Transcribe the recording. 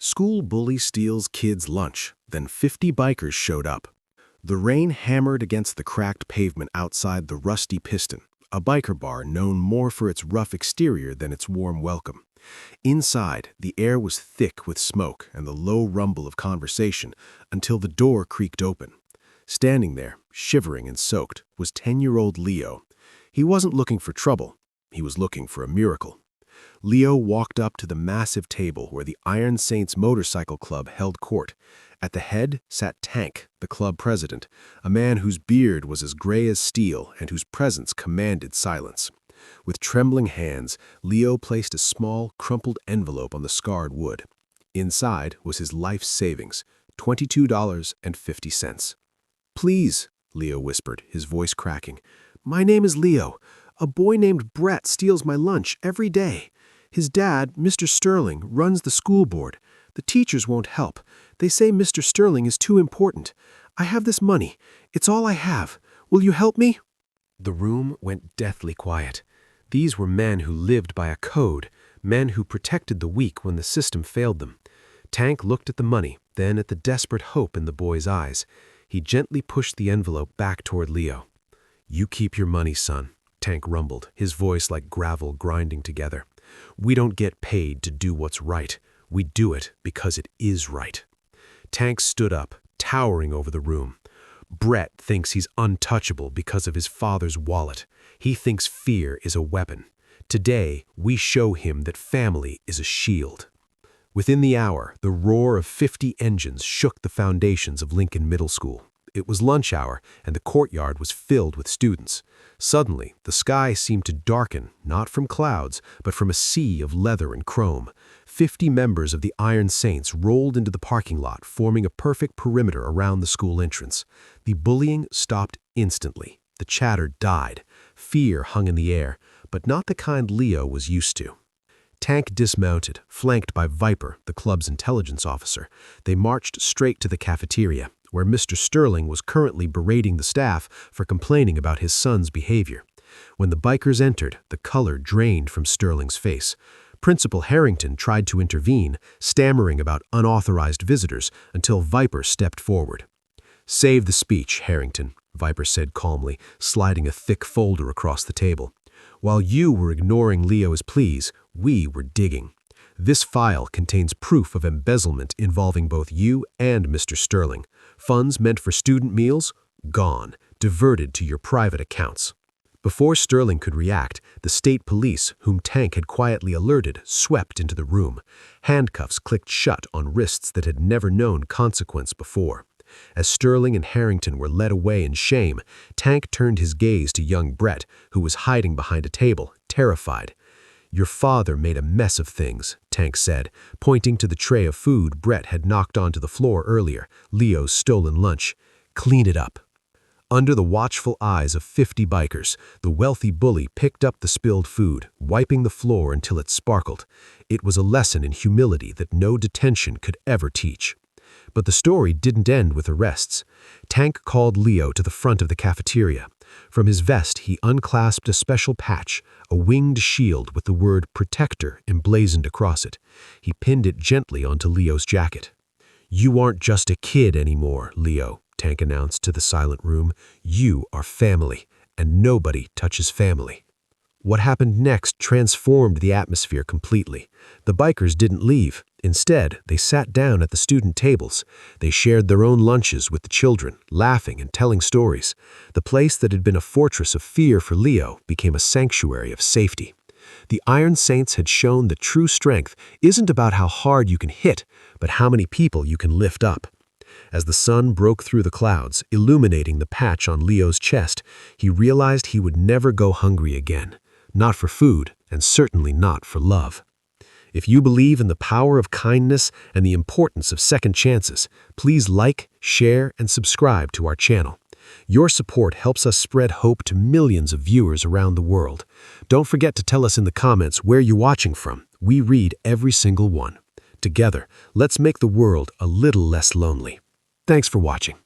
School bully steals kids' lunch, then 50 bikers showed up. The rain hammered against the cracked pavement outside the Rusty Piston, a biker bar known more for its rough exterior than its warm welcome. Inside, the air was thick with smoke and the low rumble of conversation until the door creaked open. Standing there, shivering and soaked, was 10-year-old Leo. He wasn't looking for trouble. He was looking for a miracle. Leo walked up to the massive table where the Iron Saints Motorcycle Club held court. At the head sat Tank, the club president, a man whose beard was as gray as steel and whose presence commanded silence. With trembling hands, Leo placed a small, crumpled envelope on the scarred wood. Inside was his life savings, $22.50. "Please," Leo whispered, his voice cracking. "My name is Leo. A boy named Brett steals my lunch every day. His dad, Mr. Sterling, runs the school board. The teachers won't help. They say Mr. Sterling is too important. I have this money. It's all I have. Will you help me?" The room went deathly quiet. These were men who lived by a code, men who protected the weak when the system failed them. Tank looked at the money, then at the desperate hope in the boy's eyes. He gently pushed the envelope back toward Leo. "You keep your money, son," Tank rumbled, his voice like gravel grinding together. "We don't get paid to do what's right. We do it because it is right." Tank stood up, towering over the room. "Brett thinks he's untouchable because of his father's wallet. He thinks fear is a weapon. Today, we show him that family is a shield." Within the hour, the roar of 50 engines shook the foundations of Lincoln Middle School. It was lunch hour, and the courtyard was filled with students. Suddenly, the sky seemed to darken, not from clouds, but from a sea of leather and chrome. 50 members of the Iron Saints rolled into the parking lot, forming a perfect perimeter around the school entrance. The bullying stopped instantly. The chatter died. Fear hung in the air, but not the kind Leo was used to. Tank dismounted, flanked by Viper, the club's intelligence officer. They marched straight to the cafeteria, where Mr. Sterling was currently berating the staff for complaining about his son's behavior. When the bikers entered, the color drained from Sterling's face. Principal Harrington tried to intervene, stammering about unauthorized visitors, until Viper stepped forward. "Save the speech, Harrington," Viper said calmly, sliding a thick folder across the table. "While you were ignoring Leo's pleas, we were digging. This file contains proof of embezzlement involving both you and Mr. Sterling. Funds meant for student meals? Gone, diverted to your private accounts." Before Sterling could react, the state police, whom Tank had quietly alerted, swept into the room. Handcuffs clicked shut on wrists that had never known consequence before. As Sterling and Harrington were led away in shame, Tank turned his gaze to young Brett, who was hiding behind a table, terrified. "Your father made a mess of things," Tank said, pointing to the tray of food Brett had knocked onto the floor earlier, Leo's stolen lunch. "Clean it up." Under the watchful eyes of 50 bikers, the wealthy bully picked up the spilled food, wiping the floor until it sparkled. It was a lesson in humility that no detention could ever teach. But the story didn't end with arrests. Tank called Leo to the front of the cafeteria. From his vest, he unclasped a special patch, a winged shield with the word "Protector" emblazoned across it. He pinned it gently onto Leo's jacket. "You aren't just a kid anymore, Leo," Tank announced to the silent room. "You are family, and nobody touches family." What happened next transformed the atmosphere completely. The bikers didn't leave. Instead, they sat down at the student tables. They shared their own lunches with the children, laughing and telling stories. The place that had been a fortress of fear for Leo became a sanctuary of safety. The Iron Saints had shown that true strength isn't about how hard you can hit, but how many people you can lift up. As the sun broke through the clouds, illuminating the patch on Leo's chest, he realized he would never go hungry again. Not for food, and certainly not for love. If you believe in the power of kindness and the importance of second chances, please like, share, and subscribe to our channel. Your support helps us spread hope to millions of viewers around the world. Don't forget to tell us in the comments where you're watching from. We read every single one. Together, let's make the world a little less lonely. Thanks for watching.